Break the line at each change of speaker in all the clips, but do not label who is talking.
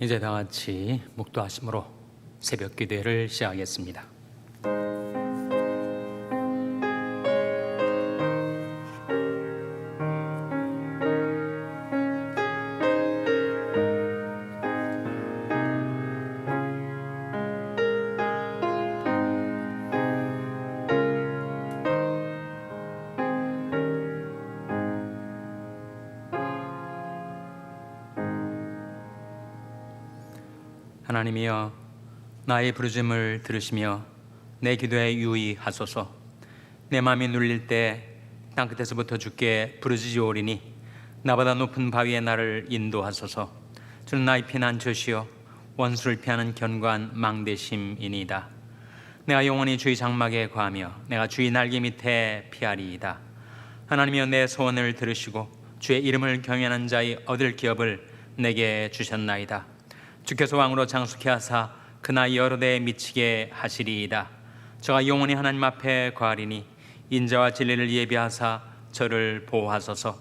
이제 다 같이 묵도하심으로 새벽 기도회를 시작하겠습니다. 하나님이여, 나의 부르짖음을 들으시며 내 기도에 유의하소서. 내 마음이 눌릴 때 땅끝에서부터 주께 부르짖으오리니 나보다 높은 바위에 나를 인도하소서. 주는 나의 피난처시여 원수를 피하는 견고한 망대심이니이다. 내가 영원히 주의 장막에 거하며 내가 주의 날개 밑에 피하리이다. 하나님이여, 내 소원을 들으시고 주의 이름을 경외하는 자의 얻을 기업을 내게 주셨나이다. 주께서 왕으로 장수케 하사 그 나이 여러 대에 미치게 하시리이다. 저가 영원히 하나님 앞에 거하리니 인자와 진리를 예비하사 저를 보호하소서.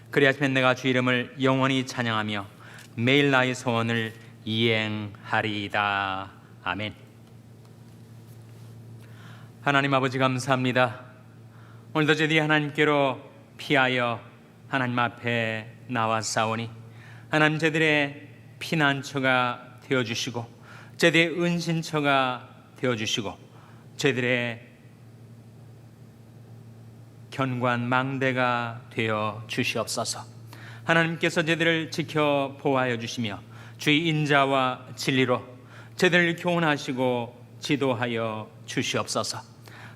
그리하시면 내가 주 이름을 영원히 찬양하며 매일 나의 소원을 이행하리이다. 아멘. 하나님 아버지, 감사합니다. 오늘도 저희들이 하나님께로 피하여 하나님 앞에 나왔사오니 하나님, 저희들의 피난처가 되어주시고 저희들의 은신처가 되어주시고 저희들의 견고한 망대가 되어 주시옵소서. 하나님께서 저희들을 지켜 보호하여 주시며 주의 인자와 진리로 저희들을 교훈하시고 지도하여 주시옵소서.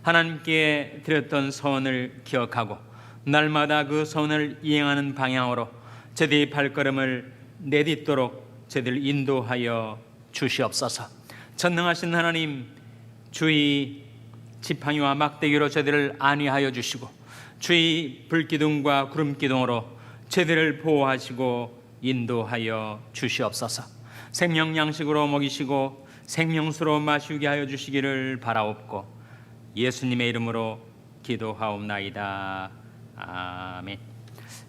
하나님께 드렸던 소원을 기억하고 날마다 그 소원을 이행하는 방향으로 저희들의 발걸음을 내딛도록 저희들 인도하여 주시옵소서. 전능하신 하나님, 주의 지팡이와 막대기로 저희들을 안위하여 주시고 주의 불기둥과 구름기둥으로 저희들을 보호하시고 인도하여 주시옵소서. 생명 양식으로 먹이시고 생명수로 마시게 하여 주시기를 바라옵고 예수님의 이름으로 기도하옵나이다. 아멘.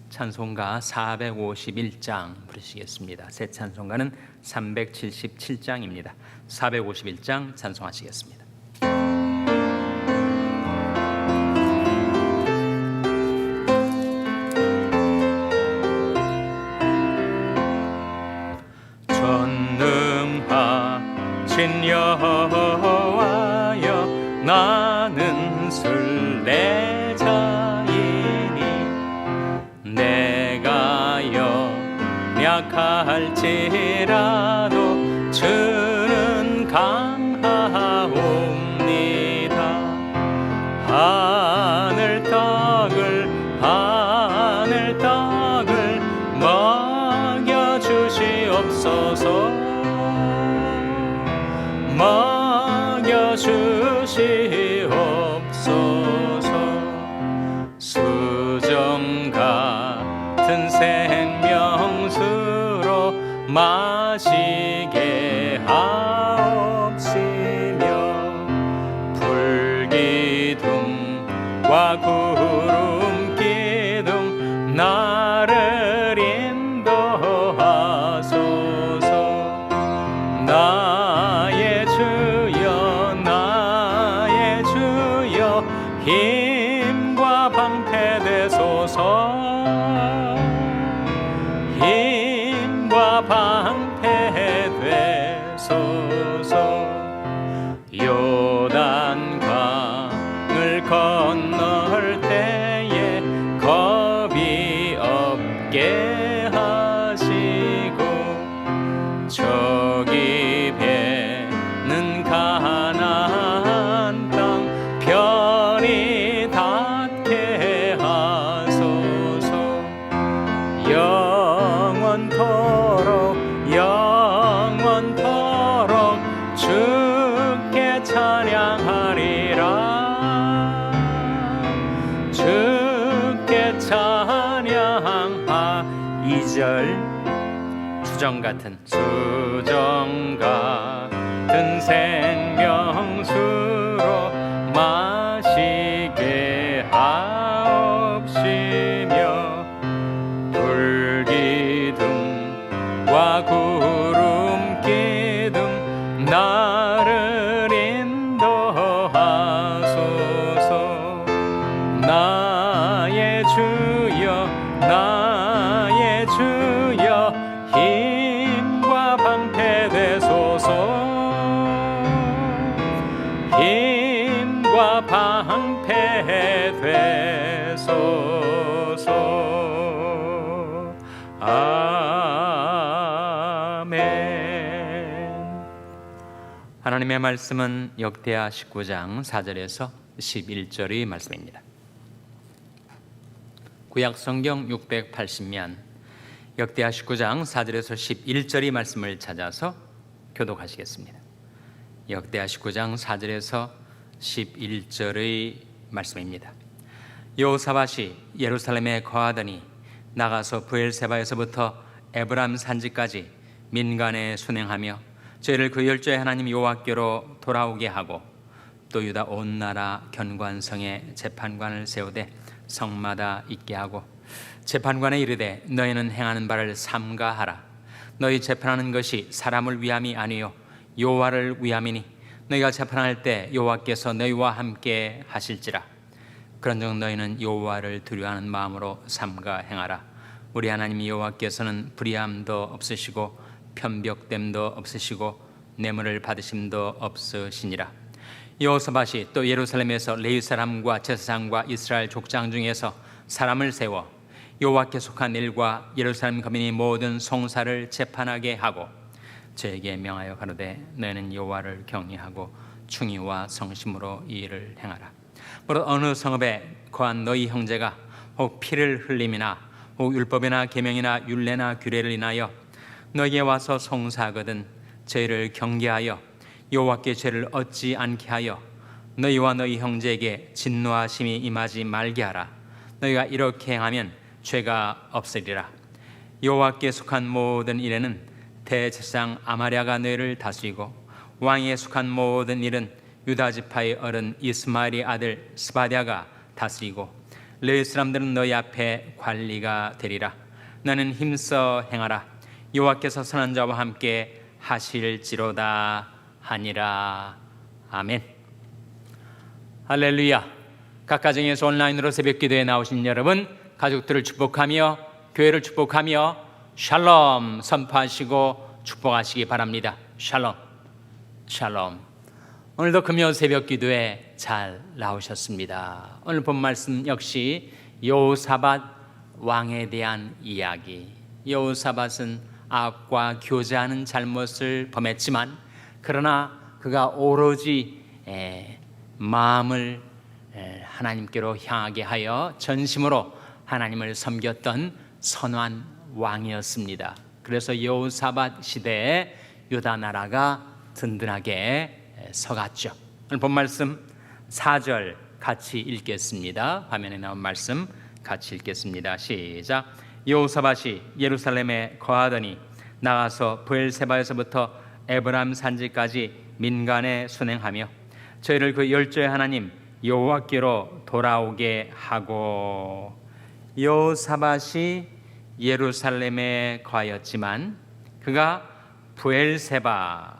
찬송가 451장 부르시겠습니다. 새 찬송가는 377장입니다. 451장 찬송하시겠습니다. 전능하신 여호와여, 나는 순례자이니 내가 연약할지라도 주는 강하옵니다. 하늘 떡을 먹여 주시옵소서. 먹여 주시옵소서. 수정 같은 생명수로 마시게 하옵시며 불기둥과 구름기둥 나를 인도하소서. 나의 주여 힘과 방패 되소서. 힘과 방패 되소서. 요단강을 건널 때에 겁이 없게 하시고 저기 배는 가나안 땅 편히 닿게 하소서. 영원토록 주께 찬양하리라. 주께 찬양하. 2절 수정 같은 생명수로 마시게 하옵시며 불기둥과 구름 나의 주여 힘과 방패 되소서 힘과 방패 되소서 아멘. 하나님의 말씀은 역대하 19장 4절에서 11절의 말씀입니다. 구약성경 680면 역대하 19장 4절에서 11절의 말씀을 찾아서 교독하시겠습니다. 역대하 19장 4절에서 11절의 말씀입니다. 여호사밧이 예루살렘에 거하더니 나가서 브엘세바에서부터 에브람 산지까지 민간에 순행하며 저희를 그 열조의 하나님 여호와께로 돌아오게 하고 또 유다 온 나라 견관성에 재판관을 세우되 성마다 있게 하고 재판관에 이르되 너희는 행하는 바를 삼가하라. 너희 재판하는 것이 사람을 위함이 아니요 여호와를 위함이니 너희가 재판할 때 여호와께서 너희와 함께 하실지라. 그런즉 너희는 여호와를 두려워하는 마음으로 삼가 행하라. 우리 하나님 여호와께서는 불의함도 없으시고 편벽됨도 없으시고 뇌물을 받으심도 없으시니라. 여호사밧이 또 예루살렘에서 레위 사람과 제사장과 이스라엘 족장 중에서 사람을 세워 여호와께 속한 일과 예루살렘 거민이 모든 송사를 재판하게 하고 저에게 명하여 가로되 너희는 여호와를 경외하고 충의와 성심으로 이 일을 행하라. 무릇 어느 성읍에 거한 너희 형제가 혹 피를 흘림이나 혹 율법이나 계명이나 율례나 규례를 인하여 너희에게 와서 송사하거든 저희를 경계하여 여호와께 죄를 얻지 않게 하여 너희와 너희 형제에게 진노하심이 임하지 말게 하라. 너희가 이렇게 행하면 죄가 없으리라. 여호와께 속한 모든 일에는 대제사장 아마랴가 너희를 다스리고 왕에 속한 모든 일은 유다 지파의 어른 이스마엘의 아들 스바랴가 다스리고 레위 사람들은 너희 앞에 관리가 되리라. 너는 힘써 행하라. 여호와께서 선한 자와 함께 하실지로다 하니라. 아멘. 할렐루야. 각 가정에서 온라인으로 새벽 기도에 나오신 여러분, 가족들을 축복하며 교회를 축복하며 샬롬 선포하시고 축복하시기 바랍니다. 샬롬 샬롬. 오늘도 금요 새벽 기도에 잘 나오셨습니다. 오늘 본 말씀 역시 여호사밧 왕에 대한 이야기. 여호사밧은 악과 교제하는 잘못을 범했지만 그러나 그가 오로지 마음을 하나님께로 향하게 하여 전심으로 하나님을 섬겼던 선한 왕이었습니다. 그래서 여호사밧 시대에 유다 나라가 든든하게 서갔죠. 오늘 본 말씀 4절 같이 읽겠습니다. 화면에 나온 말씀 같이 읽겠습니다. 시작. 여호사밧이 예루살렘에 거하더니 나가서 브엘세바에서부터 에브람 산지까지 민간에 순행하며 저희를 그 열조의 하나님 여호와께로 돌아오게 하고. 여호사밧이 예루살렘에 거하였지만 그가 브엘세바,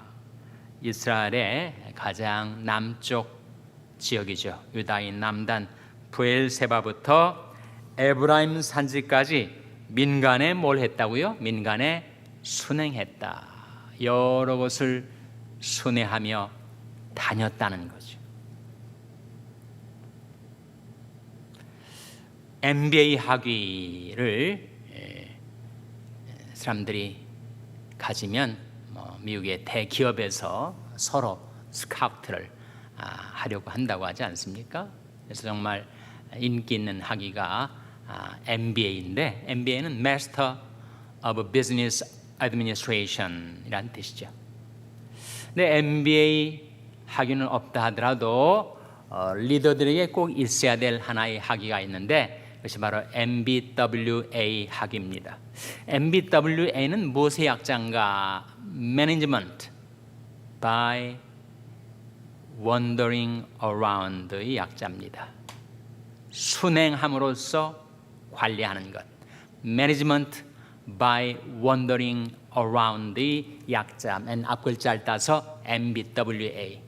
이스라엘의 가장 남쪽 지역이죠. 유다의 남단 브엘세바부터 에브라임 산지까지 민간에 뭘 했다고요? 민간에 순행했다. 여러 곳을 순회하며 다녔다는 거죠. MBA 학위를 사람들이 가지면 미국의 대기업에서 서로 스카우트를 하려고 한다고 하지 않습니까? 그래서 정말 인기 있는 학위가 MBA인데 MBA는 Master of Business Administration이라는 뜻이죠. 근데 MBA 학위는 없다 하더라도 리더들에게 꼭 있어야 될 하나의 학위가 있는데 그것이 바로 MBWA 학위입니다. MBWA는 무엇의 약자인가? Management by Wandering Around의 약자입니다. 순행함으로써 관리하는 것. Management by Wandering Around의 약자, 맨 앞글자를 따서 MBWA.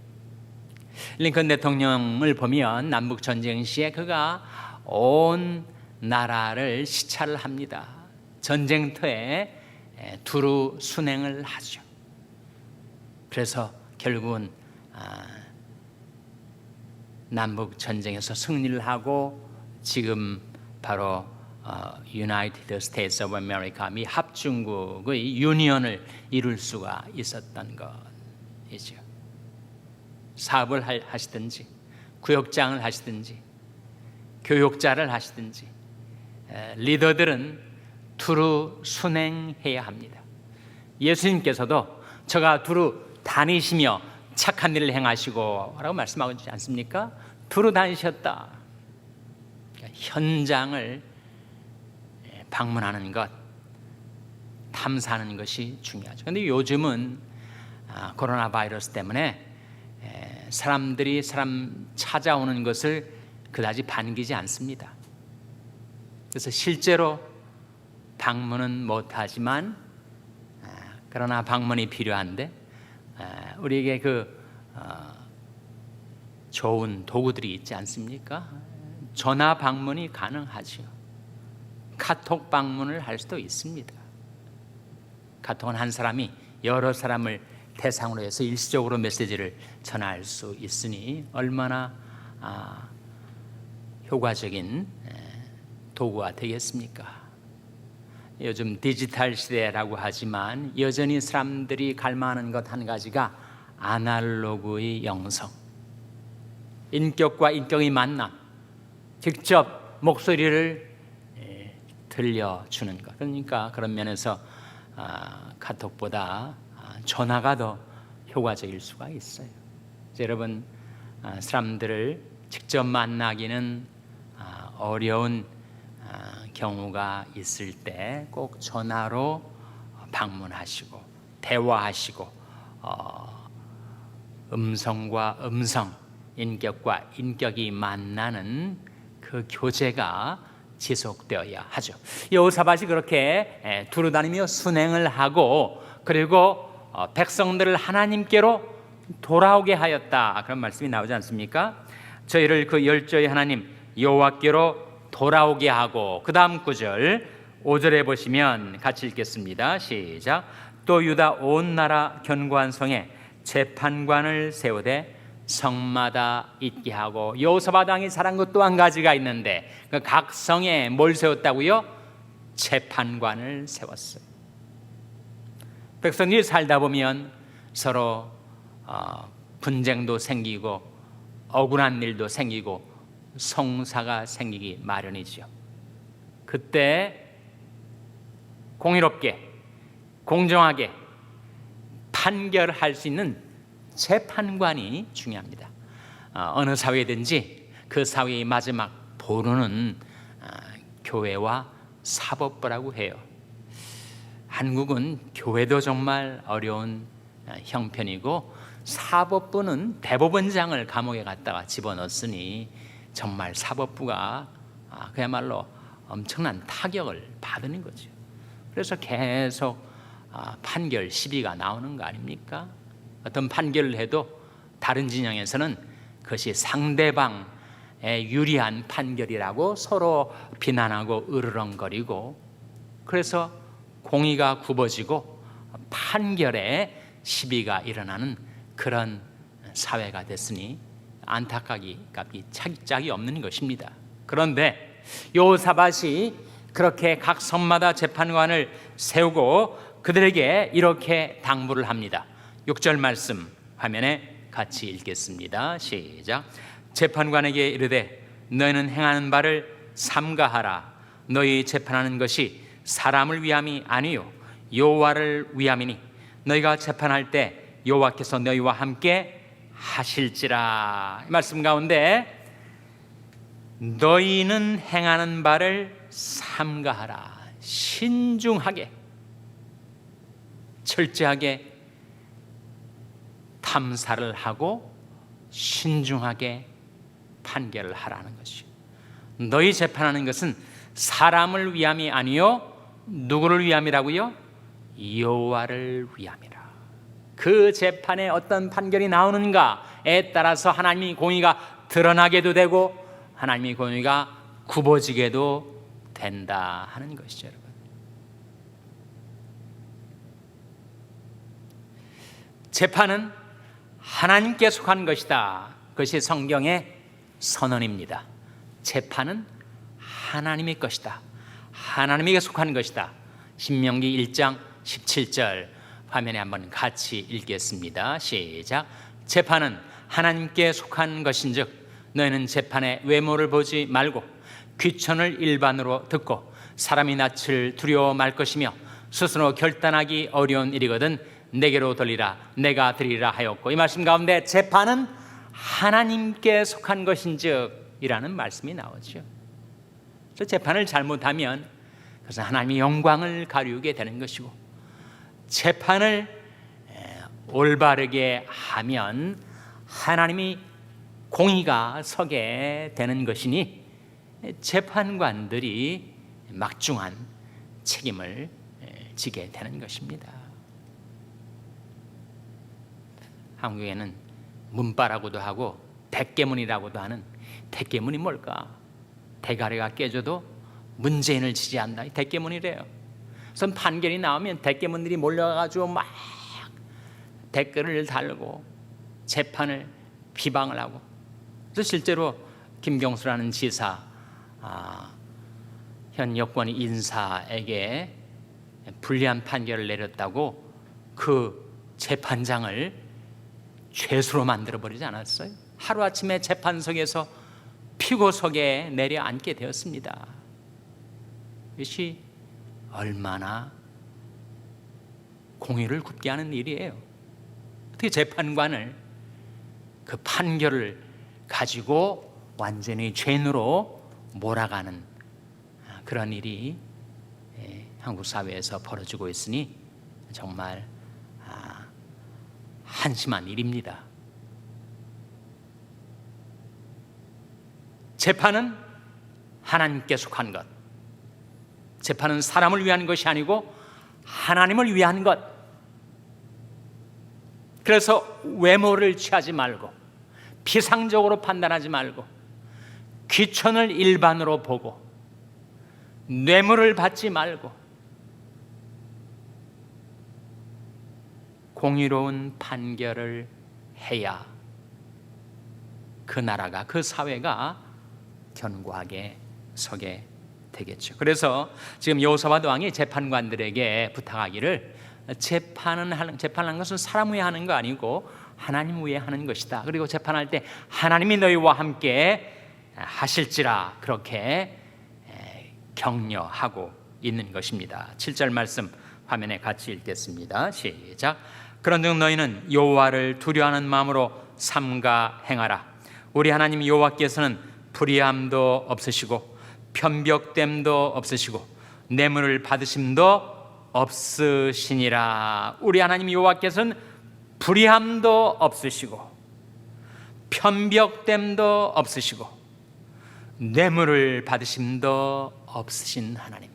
링컨 대통령을 보면 남북 전쟁 시에 그가 온 나라를 시찰을 합니다. 전쟁터에 두루 순행을 하죠. 그래서 결국은 남북 전쟁에서 승리를 하고 지금 바로 United States of America, 미 합중국의 유니언을 이룰 수가 있었던 것이죠. 사업을 하시든지 구역장을 하시든지 교육자를 하시든지 리더들은 두루 순행해야 합니다. 예수님께서도 저가 두루 다니시며 착한 일을 행하시고 라고 말씀하고 있지 않습니까? 두루 다니셨다. 그러니까 현장을 방문하는 것, 탐사하는 것이 중요하죠. 그런데 요즘은 코로나 바이러스 때문에 사람들이 사람 찾아오는 것을 그다지 반기지 않습니다. 그래서 실제로 방문은 못하지만 그러나 방문이 필요한데 우리에게 좋은 도구들이 있지 않습니까? 전화 방문이 가능하죠. 카톡 방문을 할 수도 있습니다. 카톡은 한 사람이 여러 사람을 대상으로 해서 일시적으로 메시지를 전할 수 있으니 얼마나 효과적인 도구가 되겠습니까? 요즘 디지털 시대라고 하지만 여전히 사람들이 갈망하는 것 한 가지가 아날로그의 영성, 인격과 인격의 만남, 직접 목소리를 들려주는 것. 그러니까 그런 면에서 카톡보다 전화가 더 효과적일 수가 있어요. 여러분, 사람들을 직접 만나기는 어려운 경우가 있을 때 꼭 전화로 방문하시고 대화하시고 음성과 음성, 인격과 인격이 만나는 그 교제가 지속되어야 하죠. 여호사밧이 그렇게 두루 다니며 순행을 하고 그리고 백성들을 하나님께로 돌아오게 하였다, 그런 말씀이 나오지 않습니까? 저희를 그 열조의 하나님 여호와께로 돌아오게 하고, 그 다음 구절 5절에 보시면 같이 읽겠습니다. 시작. 또 유다 온 나라 견고한 성에 재판관을 세우되 성마다 있게 하고. 여호사밧 왕이 잘한 것 또 한 가지가 있는데 각 성에 뭘 세웠다고요? 재판관을 세웠어요. 백성들이 살다 보면 서로 분쟁도 생기고 억울한 일도 생기고 성사가 생기기 마련이죠. 그때 공의롭게 공정하게 판결할 수 있는 재판관이 중요합니다. 어느 사회든지 그 사회의 마지막 보루는 교회와 사법부라고 해요. 한국은 교회도 정말 어려운 형편이고 사법부는 대법원장을 감옥에 갔다가 집어넣었으니 정말 사법부가 그야말로 엄청난 타격을 받는 거죠. 그래서 계속 판결 시비가 나오는 거 아닙니까? 어떤 판결을 해도 다른 진영에서는 그것이 상대방에 유리한 판결이라고 서로 비난하고 으르렁거리고, 그래서 공의가 굽어지고 판결에 시비가 일어나는 그런 사회가 됐으니 안타깝기 짝이 없는 것입니다. 그런데 여호사밧이 그렇게 각 성마다 재판관을 세우고 그들에게 이렇게 당부를 합니다. 6절 말씀 화면에 같이 읽겠습니다. 시작. 재판관에게 이르되 너희는 행하는 바를 삼가하라. 너희 재판하는 것이 사람을 위함이 아니요 여호와를 위함이니 너희가 재판할 때 여호와께서 너희와 함께 하실지라. 이 말씀 가운데 너희는 행하는 바를 삼가하라. 신중하게 철저하게 탐사를 하고 신중하게 판결을 하라는 것이요. 너희 재판하는 것은 사람을 위함이 아니요 누구를 위함이라고요? 여호와를 위함이라. 그 재판에 어떤 판결이 나오는가에 따라서 하나님의 공의가 드러나게도 되고 하나님의 공의가 굽어지게도 된다 하는 것이죠, 여러분. 재판은 하나님께 속한 것이다. 그것이 성경의 선언입니다. 재판은 하나님의 것이다. 하나님에게 속한 것이다. 신명기 1장 17절 화면에 한번 같이 읽겠습니다. 시작. 재판은 하나님께 속한 것인즉 너희는 재판의 외모를 보지 말고 귀천을 일반으로 듣고 사람이 낯을 두려워 말 것이며 스스로 결단하기 어려운 일이거든 내게로 돌리라 내가 드리라 하였고, 이 말씀 가운데 재판은 하나님께 속한 것인즉 이라는 말씀이 나오죠. 그래서 재판을 잘못하면 그것은 하나님의 영광을 가리우게 되는 것이고, 재판을 올바르게 하면 하나님이 공의가 서게 되는 것이니 재판관들이 막중한 책임을 지게 되는 것입니다. 한국에는 문바라고도 하고 대깨문이라고도 하는, 대깨문이 뭘까? 대가리가 깨져도 문재인을 지지한다, 이 대깨문이래요. 그래서 판결이 나오면 대깨문들이 몰려가지고 막 댓글을 달고 재판을 비방을 하고, 그래서 실제로 김경수라는 지사, 현 여권 인사에게 불리한 판결을 내렸다고 그 재판장을 죄수로 만들어버리지 않았어요? 하루아침에 재판석에서 피고석에 내려앉게 되었습니다. 이것이 얼마나 공의를 굽게 하는 일이에요. 어떻게 재판관을 그 판결을 가지고 완전히 죄인으로 몰아가는 그런 일이 한국 사회에서 벌어지고 있으니 정말 한심한 일입니다. 재판은 하나님께 속한 것, 재판은 사람을 위한 것이 아니고 하나님을 위한 것. 그래서 외모를 취하지 말고 피상적으로 판단하지 말고 귀천을 일반으로 보고 뇌물을 받지 말고 공의로운 판결을 해야 그 나라가, 그 사회가 견고하게 서게 되겠죠. 그래서 지금 여호사밧 왕이 재판관들에게 부탁하기를, 재판하는 것은 사람 위에 하는 거 아니고 하나님 위에 하는 것이다. 그리고 재판할 때 하나님이 너희와 함께 하실지라, 그렇게 격려하고 있는 것입니다. 7절 말씀 화면에 같이 읽겠습니다. 시작. 그런즉 너희는 여호와를 두려워하는 마음으로 삼가 행하라. 우리 하나님 여호와께서는 불의함도 없으시고 편벽됨도 없으시고 뇌물을 받으심도 없으시니라. 우리 하나님 여호와께서는 불의함도 없으시고 편벽됨도 없으시고 뇌물을 받으심도 없으신 하나님,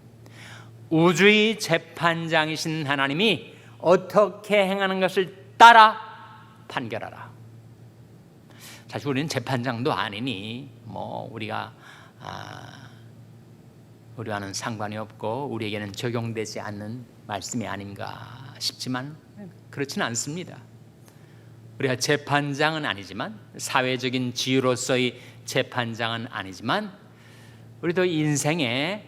우주의 재판장이신 하나님이 어떻게 행하는 것을 따라 판결하라. 사실 우리는 재판장도 아니니 우리와는 상관이 없고 우리에게는 적용되지 않는 말씀이 아닌가 싶지만 그렇지는 않습니다. 우리가 재판장은 아니지만, 사회적인 지위로서의 재판장은 아니지만, 우리도 인생에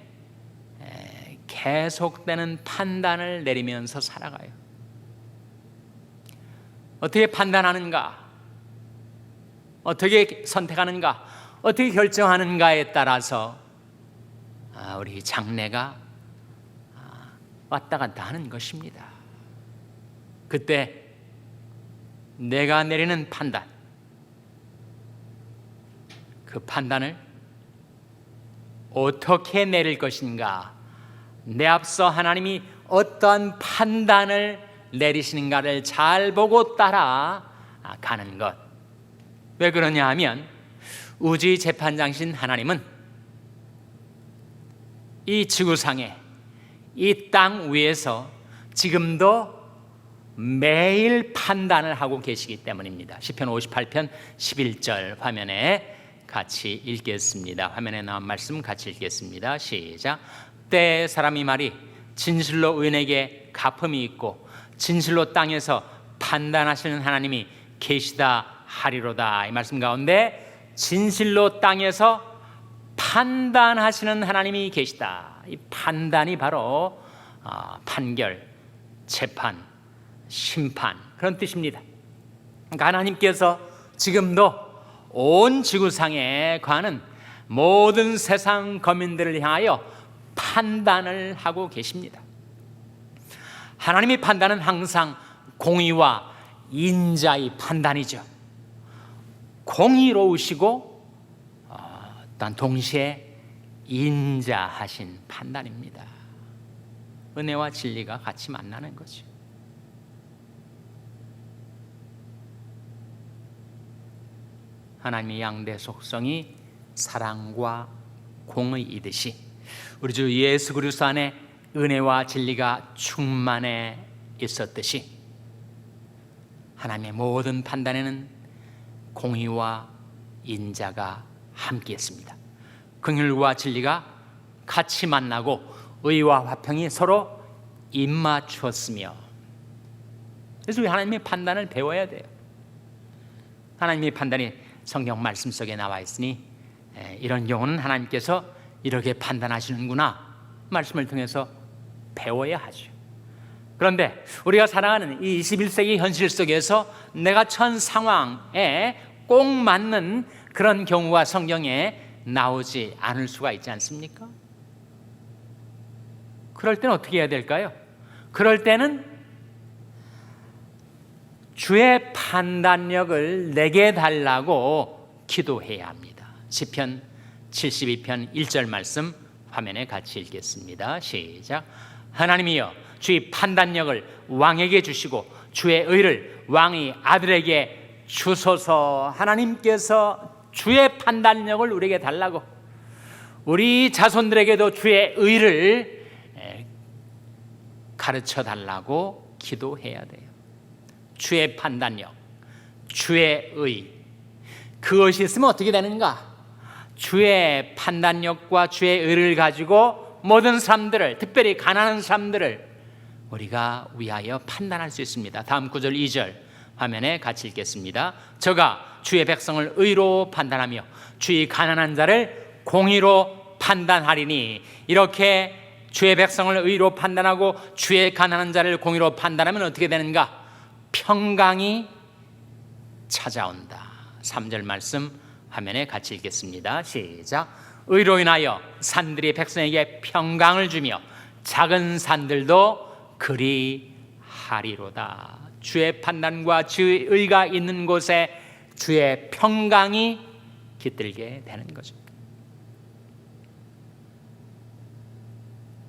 계속되는 판단을 내리면서 살아가요. 어떻게 판단하는가, 어떻게 선택하는가, 어떻게 결정하는가에 따라서 우리 장래가 왔다 갔다 하는 것입니다. 그때 내가 내리는 판단, 그 판단을 어떻게 내릴 것인가, 내 앞서 하나님이 어떠한 판단을 내리시는가를 잘 보고 따라가는 것. 왜 그러냐 하면 우주의 재판장이신 하나님은 이 지구상에, 이 땅 위에서 지금도 매일 판단을 하고 계시기 때문입니다. 시편 58편 11절 화면에 같이 읽겠습니다. 화면에 나온 말씀 같이 읽겠습니다. 시작. 때에 사람이 말이 진실로 의인에게 갚음이 있고 진실로 땅에서 판단하시는 하나님이 계시다 하리로다. 이 말씀 가운데 진실로 땅에서 판단하시는 하나님이 계시다. 이 판단이 바로 판결, 재판, 심판 그런 뜻입니다. 그러니까 하나님께서 지금도 온 지구상에 관한 모든 세상 거민들을 향하여 판단을 하고 계십니다. 하나님의 판단은 항상 공의와 인자의 판단이죠. 공의로우시고 또한 동시에 인자하신 판단입니다. 은혜와 진리가 같이 만나는 거죠. 하나님의 양대 속성이 사랑과 공의이듯이 우리 주 예수 그리스도 안에 은혜와 진리가 충만해 있었듯이 하나님의 모든 판단에는 공의와 인자가 함께했습니다. 긍휼과 진리가 같이 만나고 의와 화평이 서로 입맞추었으며, 그래서 우리 하나님의 판단을 배워야 돼요. 하나님의 판단이 성경 말씀 속에 나와 있으니 이런 경우는 하나님께서 이렇게 판단하시는구나 말씀을 통해서 배워야 하죠. 그런데 우리가 살아가는 이 21세기 현실 속에서 내가 처한 상황에 꼭 맞는 그런 경우가 성경에 나오지 않을 수가 있지 않습니까? 그럴 때는 어떻게 해야 될까요? 그럴 때는 주의 판단력을 내게 달라고 기도해야 합니다. 시편 72편 1절 말씀 화면에 같이 읽겠습니다. 시작. 하나님이여 주의 판단력을 왕에게 주시고 주의 의를 왕의 아들에게 주소서. 하나님께서 주의 판단력을 우리에게 달라고, 우리 자손들에게도 주의 의를 가르쳐 달라고 기도해야 돼요. 주의 판단력, 주의 의, 그것이 있으면 어떻게 되는가? 주의 판단력과 주의 의를 가지고 모든 사람들을, 특별히 가난한 사람들을 우리가 위하여 판단할 수 있습니다. 다음 구절 2절 화면에 같이 읽겠습니다. 저가 주의 백성을 의로 판단하며 주의 가난한 자를 공의로 판단하리니. 이렇게 주의 백성을 의로 판단하고 주의 가난한 자를 공의로 판단하면 어떻게 되는가? 평강이 찾아온다. 3절 말씀 화면에 같이 읽겠습니다. 시작. 의로 인하여 산들이 백성에게 평강을 주며 작은 산들도 그리 하리로다. 주의 판단과 주의 의가 있는 곳에 주의 평강이 깃들게 되는 거죠.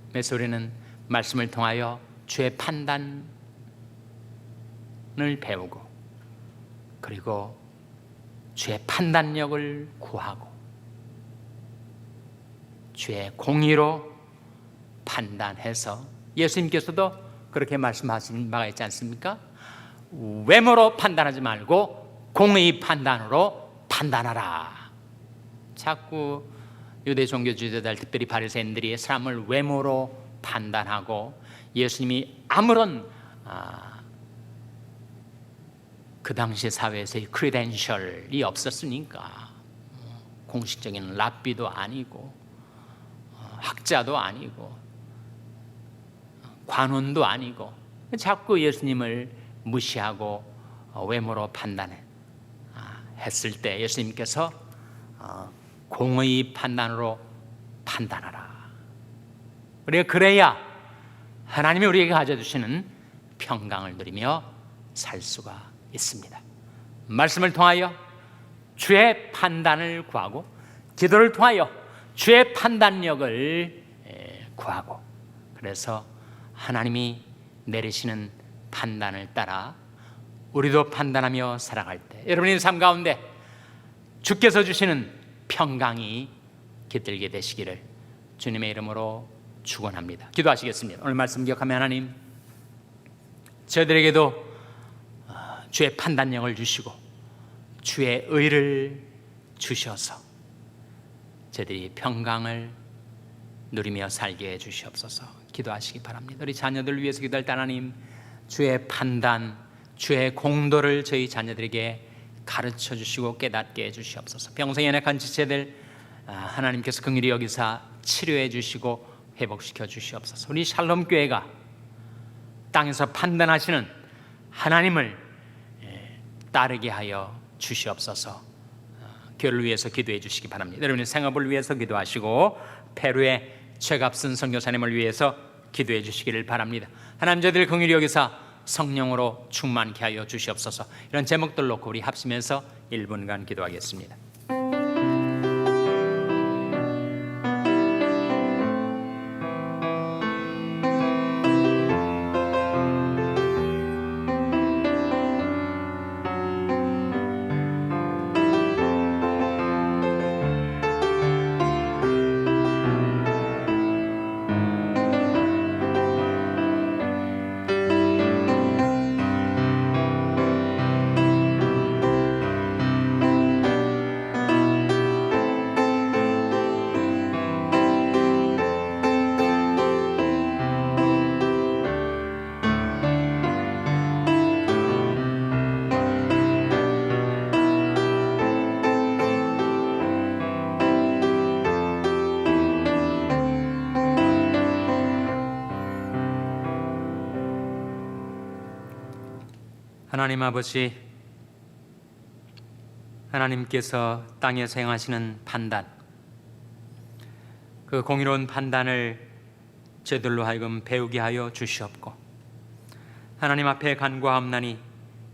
그래서 우리는 말씀을 통하여 주의 판단을 배우고, 그리고 주의 판단력을 구하고 주의 공의로 판단해서, 예수님께서도 그렇게 말씀하신 바가 있지 않습니까? 외모로 판단하지 말고 공의 판단으로 판단하라. 자꾸 유대 종교 지도자들, 특별히 바리새인들이 사람을 외모로 판단하고, 예수님이 아무런 그 당시 사회에서의 크리덴셜이 없었으니까, 공식적인 랍비도 아니고 학자도 아니고 관원도 아니고, 자꾸 예수님을 무시하고 외모로 판단해 했을 때 예수님께서 공의 판단으로 판단하라. 우리가 그래야 하나님이 우리에게 가져주시는 평강을 누리며 살 수가 있습니다. 말씀을 통하여 주의 판단을 구하고, 기도를 통하여 주의 판단력을 구하고, 그래서 하나님이 내리시는 판단을 따라 우리도 판단하며 살아갈 때 여러분의 삶 가운데 주께서 주시는 평강이 깃들게 되시기를 주님의 이름으로 축원합니다. 기도하시겠습니다. 오늘 말씀 기억하며, 하나님, 저희들에게도 주의 판단력을 주시고 주의 의를 주셔서 저희들이 평강을 누리며 살게 해 주시옵소서. 기도하시기 바랍니다. 우리 자녀들 위해서 기도할 때 하나님, 주의 판단, 주의 공도를 저희 자녀들에게 가르쳐 주시고 깨닫게 해 주시옵소서. 병성에 연약한 지체들 하나님께서 긍휼히 여기사 치료해 주시고 회복시켜 주시옵소서. 우리 샬롬 교회가 땅에서 판단하시는 하나님을 따르게 하여 주시옵소서. 교회를 위해서 기도해 주시기 바랍니다. 여러분의 생업을 위해서 기도하시고 페루의 최갑순 선교사님을 위해서 기도해 주시기를 바랍니다. 하나님, 저희들 긍휼히 여기사 성령으로 충만케 하여 주시옵소서. 이런 제목들 놓고 우리 합심해서 1분간 기도하겠습니다. 하나님 아버지, 하나님께서 땅에서 행하시는 판단, 그 공의로운 판단을 저희들로 하여금 배우게 하여 주시옵고, 하나님 앞에 간구하옵나니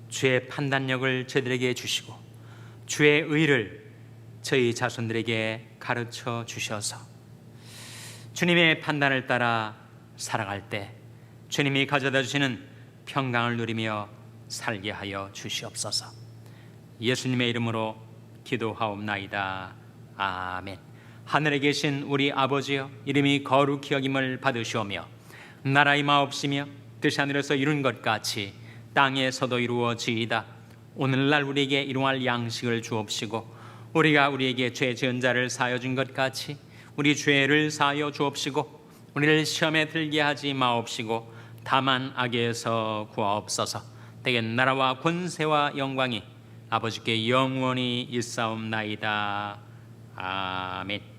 주의 판단력을 저희들에게 주시고 주의 의를 저희 자손들에게 가르쳐 주셔서 주님의 판단을 따라 살아갈 때 주님이 가져다 주시는 평강을 누리며 살게 하여 주시옵소서. 예수님의 이름으로 기도하옵나이다. 아멘. 하늘에 계신 우리 아버지여, 이름이 거룩히 여김을 받으시오며 나라의 마옵시며 뜻이 하늘에서 이룬 것 같이 땅에서도 이루어지이다. 오늘날 우리에게 일용할 양식을 주옵시고 우리가 우리에게 죄 지은 자를 사하여 준 것 같이 우리 죄를 사하여 주옵시고 우리를 시험에 들게 하지 마옵시고 다만 악에서 구하옵소서. 대개 나라와 권세와 영광이 아버지께 영원히 있사옵나이다. 아멘.